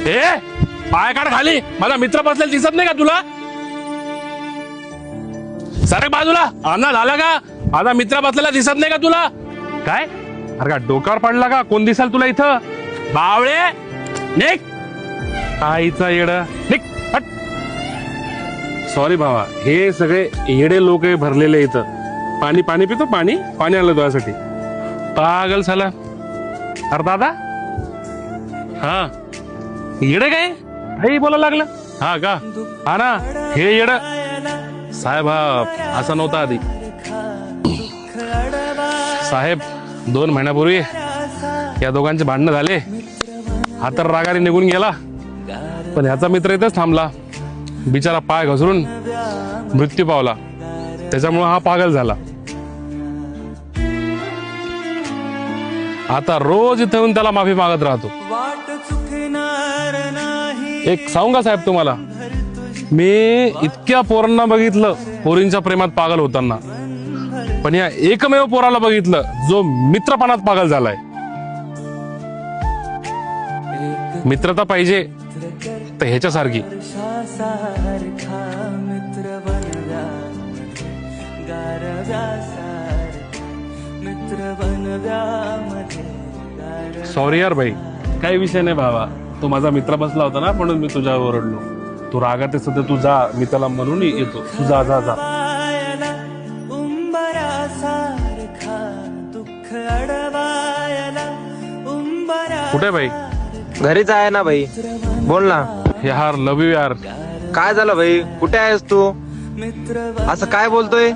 ए पाय काढ खाली, माझा मित्र बसलेला दिसत नाही का तुला? सरक बाजूला. अन्ना झाला का? माझा मित्र बसलेला दिसत नाही का तुला? काय अरे का डोक्यावर पडला का? कोण दिसाल तुला इथं? बावळे निघ. आईचा येड निघ. हट. सॉरी भावा, हे सगळे येडे लोक भरलेले इथं. पाणी पाणी पितो, पाणी पाणी आलं तुझ्यासाठी. पागल झाला. अरे दादा, हा येड काय काही बोलायला लागलं? हा का? हा ना, हे येड साहेब हा असा नव्हता आधी. साहेब 2 महिन्यापूर्वी या दोघांचे भांडणं झाले. हा तर रागाने निघून गेला, पण ह्याचा मित्र इथेच थांबला. बिचारा पाय घसरून मृत्यू पावला. त्याच्यामुळे हा पागल झाला. आता रोज इथे येऊन त्याला माफी मागत राहतो. एक सांगू का साहेब तुम्हाला, मी इतक्या पोरांना बघितलं पोरींच्या प्रेमात पागल होताना, पण या एकमेव पोराला बघितलं जो मित्रपणात पागल झालाय. मित्रता पाहिजे तर ह्याच्यासारखी. सॉरी यार भाई, काही विषय नाही भावा. तो माझा मित्र बसला होता ना, म्हणून मी तुझ्यावर ओरडलो. तू रागात सध्या, तू जा, मी त्याला म्हणून येतो. तू जा जा जा. कुठे भाई? घरीच आहे ना भाई. बोल ना. यार लव यू यार. काय झालं भाई? कुठे आहेस तू? असं काय बोलतोय?